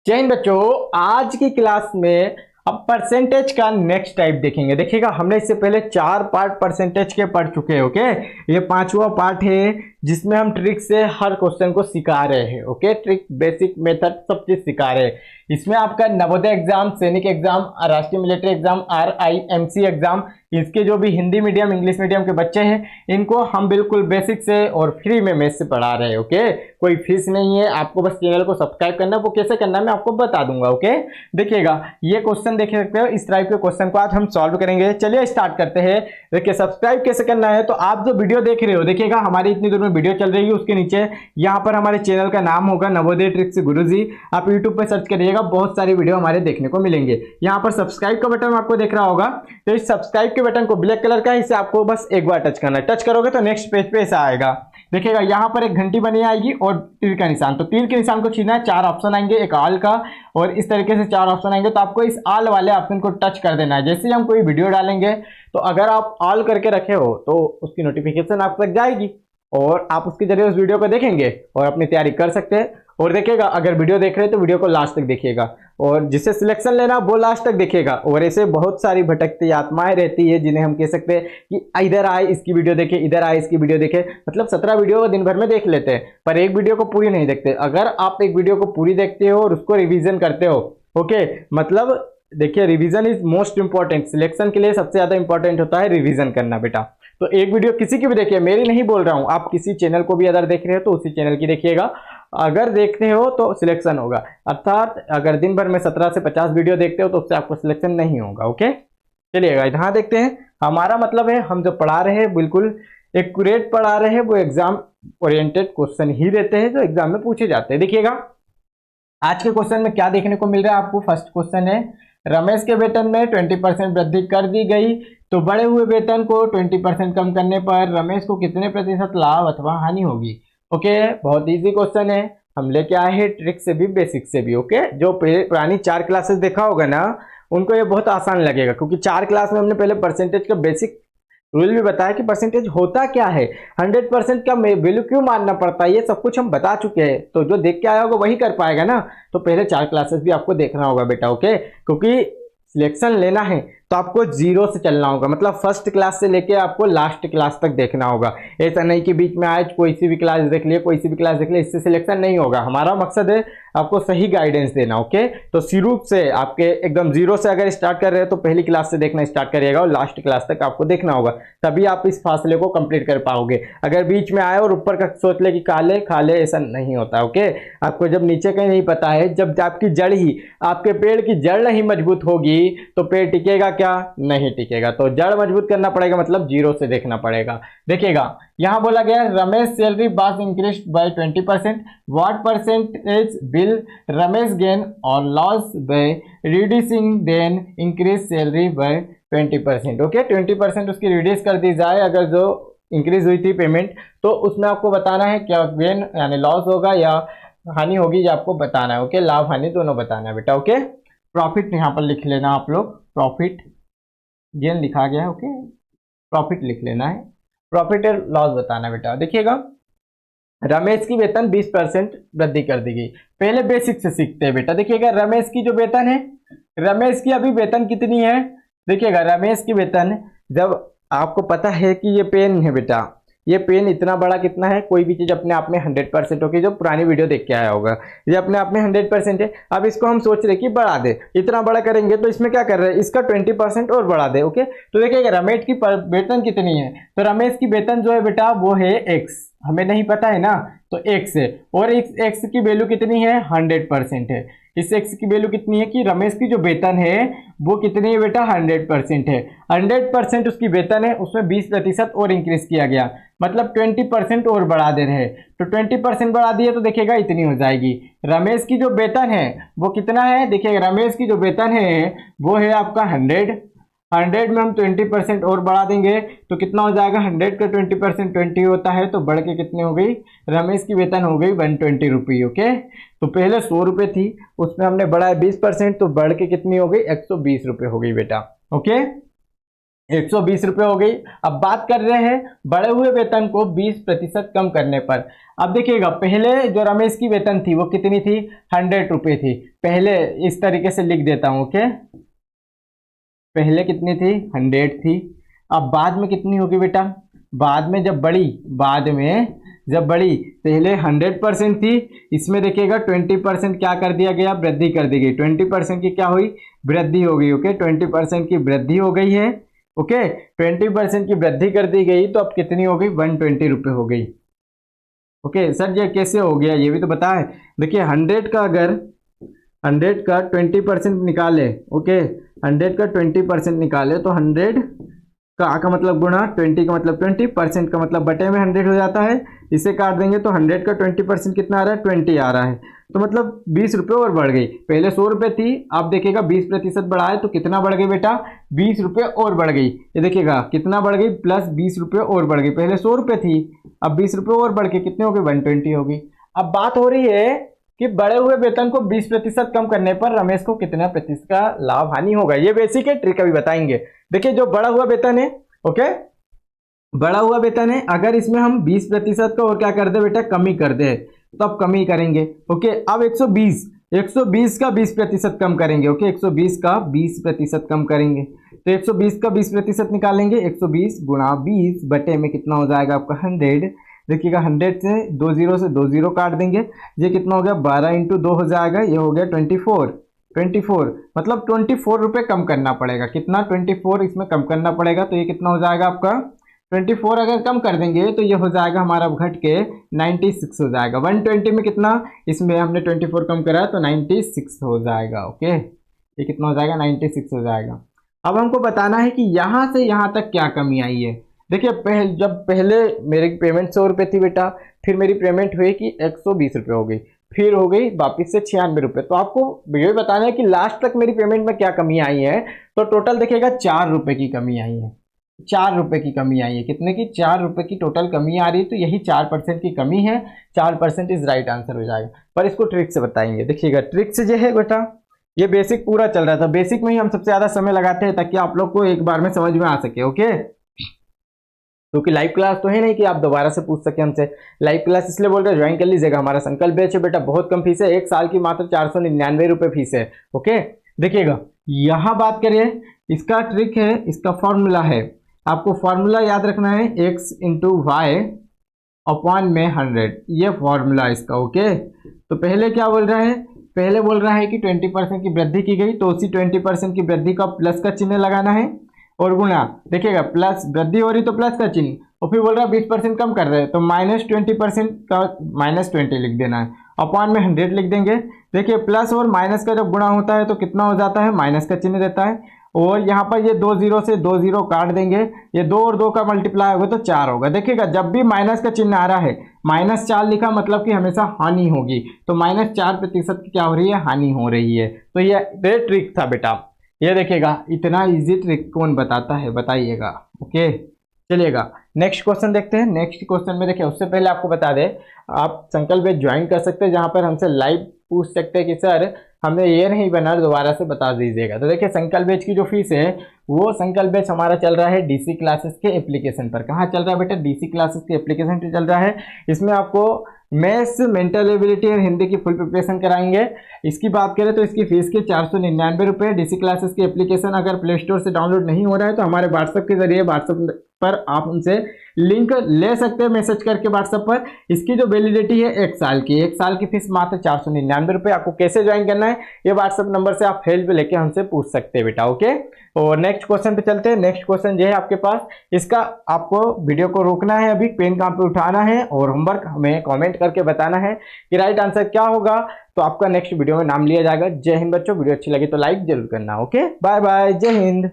जय हिंद बच्चों। आज की क्लास में अब परसेंटेज का नेक्स्ट टाइप देखेंगे। देखिएगा, हमने इससे पहले 4 पार्ट परसेंटेज के पढ़ चुके हैं। ओके, ये 5वां पार्ट है जिसमें हम ट्रिक से हर क्वेश्चन को सिखा रहे हैं। ओके, ट्रिक, बेसिक, मेथड सब चीज सिखा रहे हैं। इसमें आपका नवोदय एग्जाम, सैनिक एग्जाम, राष्ट्रीय मिलिट्री एग्जाम, RIMC एग्जाम, इसके जो भी हिंदी मीडियम, इंग्लिश मीडियम के बच्चे हैं, इनको हम बिल्कुल बेसिक से और फ्री में मैथ से पढ़ा रहे हैं। ओके, कोई फीस नहीं है, आपको बस चैनल को सब्सक्राइब करना है। वो कैसे करना है मैं आपको बता दूंगा। ओके, देखिएगा, ये क्वेश्चन देख सकते हो, इस टाइप के क्वेश्चन को आज हम सॉल्व करेंगे। चलिए स्टार्ट करते हैं। देखिए, सब्सक्राइब कैसे करना है, तो आप जो वीडियो देख रहे हो, देखिएगा हमारी इतनी दूर में वीडियो चल रही है, उसके नीचे यहाँ पर हमारे चैनल का नाम होगा नवोदय ट्रिक्स गुरुजी। आप यूट्यूब पर सर्च करिएगा, बहुत सारी वीडियो हमारे देखने को मिलेंगे। यहाँ पर सब्सक्राइब का बटन आपको दिख रहा होगा, तो इस सब्सक्राइब के बटन को ब्लैक कलर का है, इसे आपको बस एक बार टच करना है। टच करोगे तो नेक्स्ट पेज पे ऐसा आएगा। देखिएगा, यहाँ पर एक घंटी बनी आएगी और तीर का निशान, तो तीर के निशान को छीनना है। 4 ऑप्शन आएंगे एक ऑल का, और इस तरीके से 4 ऑप्शन आएंगे, तो आपको इस ऑल वाले ऑप्शन को टच कर देना है। जैसे ही हम कोई वीडियो डालेंगे, तो अगर आप ऑल करके रखे हो तो उसकी नोटिफिकेशन आप तक जाएगी और आप उसके जरिए उस वीडियो को देखेंगे और अपनी तैयारी कर सकते हैं। और देखिएगा, अगर वीडियो देख रहे हैं तो वीडियो को लास्ट तक देखिएगा, और जिसे सिलेक्शन लेना वो लास्ट तक देखिएगा। और ऐसे बहुत सारी भटकती आत्माएं रहती है जिन्हें हम कह सकते हैं कि इधर आए इसकी वीडियो देखे, इधर आए इसकी वीडियो देखे, मतलब 17 वीडियो दिन भर में देख लेते हैं पर एक वीडियो को पूरी नहीं देखते। अगर आप एक वीडियो को पूरी देखते हो और उसको रिविजन करते हो, ओके, मतलब देखिए, revision is most important. Selection के लिए सबसे ज्यादा इंपॉर्टेंट होता है रिवीजन करना बेटा। तो एक वीडियो किसी की भी देखिए, मेरी नहीं बोल रहा हूं, आप किसी चैनल को भी अगर देख रहे हो तो उसी चैनल की देखिएगा। अगर देखते हो तो सिलेक्शन होगा, अर्थात अगर दिन भर में 17 से 50 वीडियो देखते हो तो उससे आपको सिलेक्शन नहीं होगा। ओके, चलिएगा यहाँ देखते हैं। हमारा मतलब है हम जो पढ़ा रहे हैं बिल्कुल एक्यूरेट पढ़ा रहे हैं, वो एग्जाम ओरिएंटेड क्वेश्चन ही रहते हैं जो एग्जाम में पूछे जाते हैं। देखिएगा, आज के क्वेश्चन में क्या देखने को मिल रहा है आपको। फर्स्ट क्वेश्चन है, रमेश के वेतन में 20% वृद्धि कर दी गई, तो बढ़े हुए वेतन को 20% कम करने पर रमेश को कितने प्रतिशत लाभ अथवा हानि होगी। ओके, बहुत इजी क्वेश्चन है, हम लेके आए हैं ट्रिक से भी बेसिक से भी। ओके, जो पुरानी 4 क्लासेस देखा होगा ना, उनको ये बहुत आसान लगेगा, क्योंकि 4 क्लास में हमने पहले परसेंटेज का बेसिक रूल भी बताया कि परसेंटेज होता क्या है, 100% का वैल्यू क्यों मानना पड़ता है, ये सब कुछ हम बता चुके हैं। तो जो देख के आया होगा वही कर पाएगा ना। तो पहले 4 क्लासेस भी आपको देखना होगा बेटा। ओके, क्योंकि सिलेक्शन लेना है तो आपको 0 से चलना होगा, मतलब फर्स्ट क्लास से लेके आपको लास्ट क्लास तक देखना होगा। ऐसा नहीं कि बीच में आज कोई सी भी क्लास देख लिए, कोई सी भी क्लास देख लिए, इससे सिलेक्शन नहीं होगा। हमारा मकसद है आपको सही गाइडेंस देना। ओके, तो शुरू से आपके एकदम 0 से अगर स्टार्ट कर रहे हैं तो पहली क्लास से देखना स्टार्ट करिएगा और लास्ट क्लास तक आपको देखना होगा, तभी आप इस फासले को कंप्लीट कर पाओगे। अगर बीच में आए और ऊपर का सोच ले कि काले खाले, ऐसा नहीं होता। ओके, आपको जब नीचे कहीं नहीं पता है, जब आपकी जड़ ही, आपके पेड़ की जड़ नहीं मजबूत होगी तो पेड़ टिकेगा क्या? नहीं टिकेगा। तो जड़ मजबूत करना पड़ेगा, मतलब 0 से देखना पड़ेगा। देखिएगा, यहां बोला गया Ramesh salary was increased by 20%, what percentage will Ramesh gain और loss by reducing then increase salary by 20%। Okay, 20% उसकी रिड्यूस कर दी जाए अगर जो इंक्रीज हुई थी पेमेंट, तो उसमें आपको बताना है क्या गेन यानी लॉस होगा या हानि होगी, ये आपको बताना है। ओके, लाभ हानि दोनों बताना है बेटा। ओके, प्रॉफिट यहाँ पर लिख लेना आप लोग, प्रॉफिट गेन लिखा गया है। ओके, प्रॉफिट लिख लेना है, प्रॉफिट और लॉस बताना है बेटा। देखिएगा, रमेश की वेतन 20% वृद्धि कर दी गई। पहले बेसिक से सीखते हैं बेटा। देखिएगा, रमेश की जो वेतन है, रमेश की अभी वेतन कितनी है। देखिएगा, रमेश की वेतन, जब आपको पता है कि ये पेन है बेटा, ये पेन इतना बड़ा कितना है, कोई भी चीज अपने आप में 100% होगी। जो पुरानी वीडियो देख के आया होगा, ये अपने आप में 100% है। अब इसको हम सोच रहे कि बढ़ा दे, इतना बड़ा करेंगे तो इसमें क्या कर रहे हैं, इसका 20% और बढ़ा दे। ओके, तो देखिएगा रमेश की वेतन कितनी है, तो रमेश की वेतन जो है बेटा वो है x, हमें नहीं पता है ना, तो x है, और इस x की वैल्यू कितनी है, 100% है। इस x की वैल्यू कितनी है कि रमेश की जो वेतन है वो कितनी है बेटा, 100% है। 100% उसकी वेतन है, उसमें 20% और इंक्रीज किया गया, मतलब 20% और बढ़ा दे रहे। तो 20% बढ़ा दिए तो देखिएगा इतनी हो जाएगी। रमेश की जो वेतन है वो कितना है, देखिएगा रमेश की जो वेतन है वो है आपका 100 में हम 20% और बढ़ा देंगे तो कितना हो जाएगा, 100 का 20% 20 होता है, तो बढ़ के कितनी हो गई, रमेश की वेतन हो गई 120 रुपये। ओके, तो पहले 100 रुपये थी, उसमें हमने बढ़ाया 20%, तो बढ़ के कितनी हो गई, 120 रुपये हो गई बेटा। ओके, 120 रुपये हो गई। अब बात कर रहे हैं बढ़े हुए वेतन को 20% कम करने पर। अब देखिएगा पहले जो रमेश की वेतन थी वो कितनी थी, 100 रुपये थी। पहले इस तरीके से लिख देता हूँ, ओके, पहले कितनी थी, 100 थी। अब बाद में कितनी होगी बेटा, बाद में जब बढ़ी, बाद में जब बढ़ी, पहले 100% थी, इसमें देखिएगा 20% क्या कर दिया गया, वृद्धि कर दी गई। 20% की क्या हुई, वृद्धि हो गई। ओके, 20% की वृद्धि हो गई है। ओके, 20% की वृद्धि कर दी गई, तो अब कितनी हो गई, 120 रुपये हो गई। ओके सर ये कैसे हो गया, ये भी तो बताएं। देखिए 100 का अगर 100 का 20% निकाले, ओके, 100 का 20% निकाले तो 100 का मतलब गुणा, 20 का मतलब 20%, का मतलब बटे में 100 हो जाता है। इसे काट देंगे तो 100 का 20% कितना आ रहा है, 20 आ रहा है। तो मतलब 20 रुपये और बढ़ गई। पहले 100 रुपये थी, आप देखिएगा 20% बढ़ा है तो कितना बढ़ गई बेटा, 20 रुपये और बढ़ गई। ये देखिएगा कितना बढ़ गई, प्लस 20 रुपये और बढ़ गई। पहले 100 रुपये थी, अब 20 रुपये और बढ़ के कितने हो गए, 120 हो गई। अब बात हो रही है कि बढ़े हुए वेतन को 20% कम करने पर रमेश को कितना प्रतिशत का लाभ हानि होगा। ये बेसिक है, ट्रिक अभी बताएंगे। देखिए जो बढ़ा हुआ वेतन है, ओके, बढ़ा हुआ वेतन है, अगर इसमें हम 20% का और क्या कर दे बेटा, कमी कर दे, तो अब कमी करेंगे। ओके, अब 120 का 20% कम करेंगे। ओके, 120 का 20% कम करेंगे, तो 120 का 20% निकालेंगे। 120 गुणा 20 बटे में कितना हो जाएगा आपका 100। देखिएगा 100 से 2 जीरो काट देंगे, ये कितना हो गया, 12 इंटू 2 हो जाएगा, ये हो गया 24 मतलब 24 रुपये कम करना पड़ेगा। कितना, 24 इसमें कम करना पड़ेगा, तो ये कितना हो जाएगा आपका 24 अगर कम कर देंगे तो ये हो जाएगा हमारा घट के 96 हो जाएगा। 120 में कितना, इसमें हमने 24 कम करा तो 96 हो जाएगा। ओके, ये कितना हो जाएगा, 96 हो जाएगा। अब हमको बताना है कि यहाँ से यहाँ तक क्या कमी आई है। देखिए जब पहले मेरी पेमेंट 100 रुपये थी बेटा, फिर मेरी पेमेंट हुई कि 120 रुपये हो गई, फिर हो गई वापिस से 96 रुपये। तो आपको ये बताना है कि लास्ट तक मेरी पेमेंट में क्या कमी आई है। तो टोटल देखिएगा 4 रुपये की कमी आई है, 4 रुपये की कमी आई है। कितने की, 4 रुपये की टोटल कमी आ रही है। तो यही 4% की कमी है, 4% इज राइट आंसर हो जाएगा। पर इसको ट्रिक से बताएंगे। देखिएगा ट्रिक से जो है बेटा, ये बेसिक पूरा चल रहा था, बेसिक में ही हम सबसे ज़्यादा समय लगाते हैं ताकि आप लोग को एक बार में समझ में आ सके। ओके, क्योंकि लाइव क्लास तो है नहीं कि आप दोबारा से पूछ सके हमसे। लाइव क्लास इसलिए बोल रहे हैं, ज्वाइन कर लीजिएगा। हमारा संकल्प बैच है बेटा, बहुत कम फीस है, 1 साल की मात्र 499 रुपये फीस है। ओके, देखिएगा यहाँ बात करिए, इसका ट्रिक है, इसका फॉर्मूला है, आपको फॉर्मूला याद रखना है, x इंटू वाई अपॉन में 100, ये फॉर्मूला इसका। ओके, तो पहले क्या बोल रहा है, पहले बोल रहा है कि 20% की वृद्धि की गई, तो उसी 20% की वृद्धि का प्लस का चिन्ह लगाना है और गुणा। देखिएगा प्लस वृद्धि हो रही तो प्लस का चिन्ह, और फिर बोल रहा है 20% कम कर रहे हैं तो -20% का -20 लिख देना है, अपॉन में 100 लिख देंगे। देखिए प्लस और माइनस का जब गुणा होता है तो कितना हो जाता है, माइनस का चिन्ह देता है। और यहाँ पर ये 2 जीरो से 2 जीरो काट देंगे, ये 2 और 2 का मल्टीप्लाई होगा तो 4 होगा। देखिएगा जब भी माइनस का चिन्ह आ रहा है, -4 लिखा मतलब कि हमेशा हानि होगी, तो -4% की क्या हो रही है, हानि हो रही है। तो ये ट्रिक था बेटा। ये देखिएगा इतना इजी ट्रिक कौन बताता है, बताइएगा। ओके, चलिएगा नेक्स्ट क्वेश्चन देखते हैं। नेक्स्ट क्वेश्चन में देखिए, उससे पहले आपको बता दें, आप संकल्प बैच ज्वाइन कर सकते हैं, जहां पर हमसे लाइव पूछ सकते हैं कि सर हमें ये नहीं बना, दोबारा से बता दीजिएगा। तो देखिए संकल्प बैच की जो फीस है, वो संकल्प बैच हमारा चल रहा है डीसी क्लासेस के एप्लीकेशन पर। कहाँ चल रहा है बेटा, डीसी क्लासेस के एप्लीकेशन पर चल रहा है। इसमें आपको मैथ्स, मेंटल एबिलिटी और हिंदी की फुल प्रिपरेशन कराएंगे। इसकी बात करें तो इसकी फीस के 499 रुपये। डीसी क्लासेस की एप्लीकेशन अगर प्ले स्टोर से डाउनलोड नहीं हो रहा है तो हमारे व्हाट्सएप के जरिए, व्हाट्सएप पर आप उनसे लिंक ले सकते हैं मैसेज करके व्हाट्सएप पर। इसकी जो वैलिडिटी है 1 साल की, 1 साल की फीस मात्र 499 रुपये। आपको कैसे ज्वाइन करना है, ये व्हाट्सएप नंबर से आप हेल्प लेके हमसे पूछ सकते हैं बेटा। ओके, और नेक्स्ट क्वेश्चन पे चलते हैं। नेक्स्ट क्वेश्चन जो है आपके पास, इसका आपको वीडियो को रोकना है, अभी पेन कहाँ पे उठाना है और होमवर्क हमें कमेंट करके बताना है कि राइट आंसर क्या होगा, तो आपका नेक्स्ट वीडियो में नाम लिया जाएगा। जय हिंद बच्चों, वीडियो अच्छी लगी तो लाइक जरूर करना। ओके, बाय बाय, जय हिंद।